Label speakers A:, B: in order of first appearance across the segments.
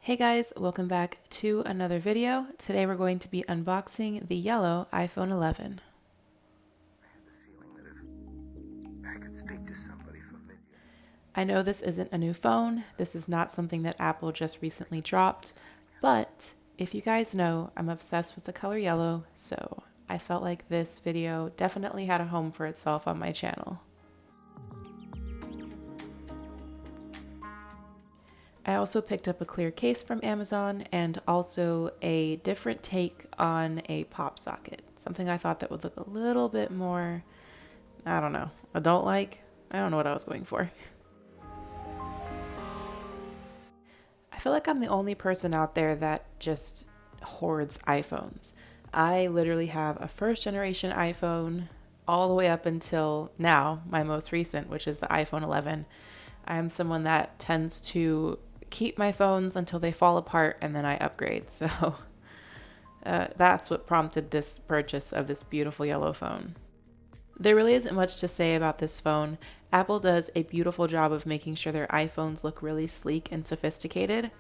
A: Hey guys, welcome back to another video. Today we're going to be unboxing the yellow iPhone 11. I know this isn't a new phone. This is not something that Apple just recently dropped, but if you guys know, I'm obsessed with the color yellow, so I felt like this video definitely had a home for itself on my channel. I also picked up a clear case from Amazon and also a different take on a pop socket. Something I thought that would look a little bit more, I don't know, adult-like? I don't know what I was going for. I feel like I'm the only person out there that just hoards iPhones. I literally have a first generation iPhone all the way up until now, my most recent, which is the iPhone 11. I'm someone that tends to keep my phones until they fall apart and then I upgrade. So that's what prompted this purchase of this beautiful yellow phone. There really isn't much to say about this phone. Apple does a beautiful job of making sure their iPhones look really sleek and sophisticated.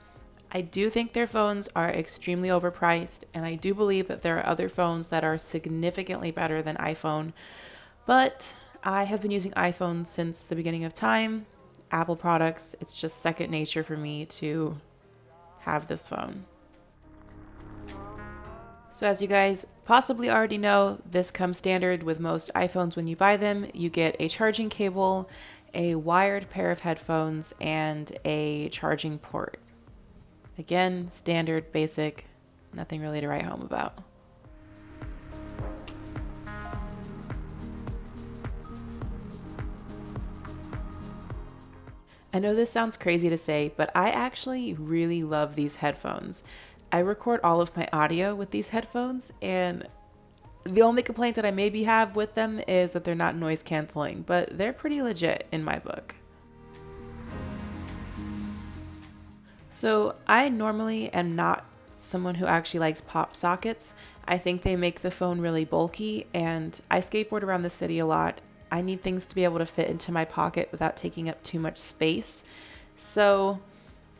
A: I do think their phones are extremely overpriced, and I do believe that there are other phones that are significantly better than iPhone, but I have been using iPhone since the beginning of time. Apple products, it's just second nature for me to have this phone. So as you guys possibly already know, this comes standard with most iPhones when you buy them. You get a charging cable, a wired pair of headphones, and a charging port. Again, standard, basic, nothing really to write home about. I know this sounds crazy to say, but I actually really love these headphones. I record all of my audio with these headphones, and the only complaint that I maybe have with them is that they're not noise canceling, but they're pretty legit in my book. So I normally am not someone who actually likes pop sockets. I think they make the phone really bulky, and I skateboard around the city a lot. I need things to be able to fit into my pocket without taking up too much space. So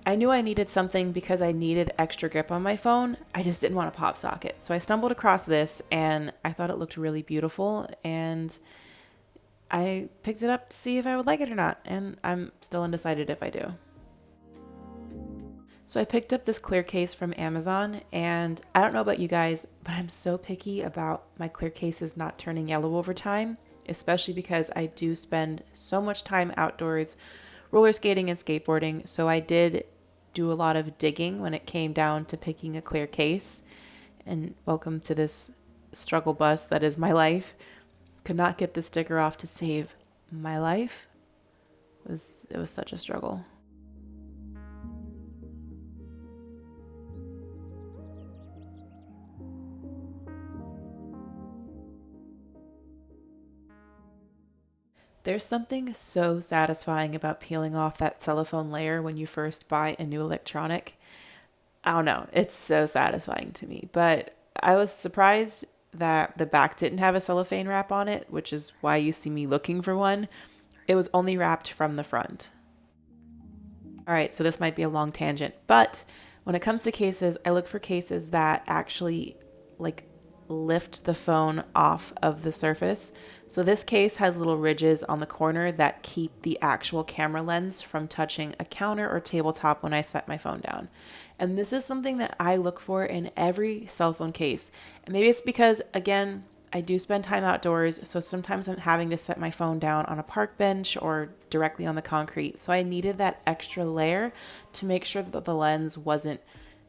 A: I knew I needed something because I needed extra grip on my phone. I just didn't want a pop socket. So I stumbled across this and I thought it looked really beautiful, and I picked it up to see if I would like it or not, and I'm still undecided if I do. So I picked up this clear case from Amazon, and I don't know about you guys, but I'm so picky about my clear cases not turning yellow over time, especially because I do spend so much time outdoors roller skating and skateboarding. So I did do a lot of digging when it came down to picking a clear case. And welcome to this struggle bus that is my life. Could not get the sticker off to save my life. It was such a struggle. There's something so satisfying about peeling off that cellophane layer when you first buy a new electronic. I don't know, it's so satisfying to me. But I was surprised that the back didn't have a cellophane wrap on it, which is why you see me looking for one. It was only wrapped from the front. All right, so this might be a long tangent, but when it comes to cases, I look for cases that actually lift the phone off of the surface. So this case has little ridges on the corner that keep the actual camera lens from touching a counter or tabletop when I set my phone down. And this is something that I look for in every cell phone case. And maybe it's because, again, I do spend time outdoors, so sometimes I'm having to set my phone down on a park bench or directly on the concrete. So I needed that extra layer to make sure that the lens wasn't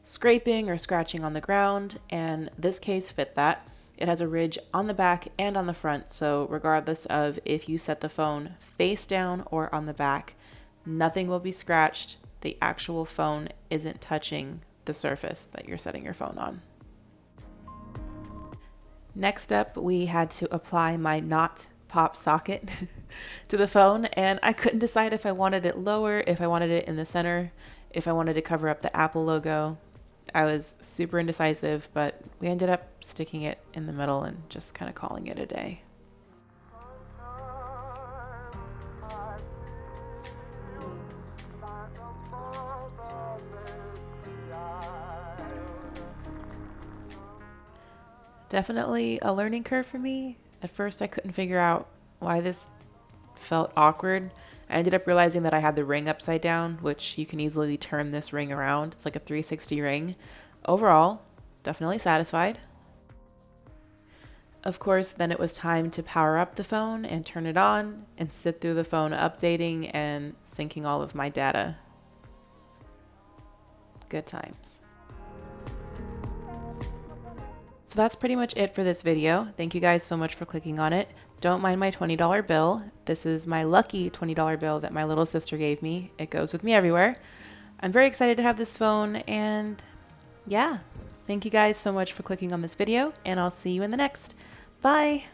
A: scraping or scratching on the ground, and this case fit that. It has a ridge on the back and on the front, so regardless of if you set the phone face down or on the back, nothing will be scratched. The actual phone isn't touching the surface that you're setting your phone on. Next up, we had to apply my not pop socket to the phone, and I couldn't decide if I wanted it lower, if I wanted it in the center, if I wanted to cover up the Apple logo. I was super indecisive, but we ended up sticking it in the middle and just kind of calling it a day. Definitely a learning curve for me. At first, I couldn't figure out why this felt awkward. I ended up realizing that I had the ring upside down, which you can easily turn this ring around. It's like a 360 ring. Overall, definitely satisfied. Of course, then it was time to power up the phone and turn it on and sit through the phone updating and syncing all of my data. Good times. So that's pretty much it for this video. Thank you guys so much for clicking on it. Don't mind my $20 bill. This is my lucky $20 bill that my little sister gave me. It goes with me everywhere. I'm very excited to have this phone, and yeah, thank you guys so much for clicking on this video, and I'll see you in the next. Bye!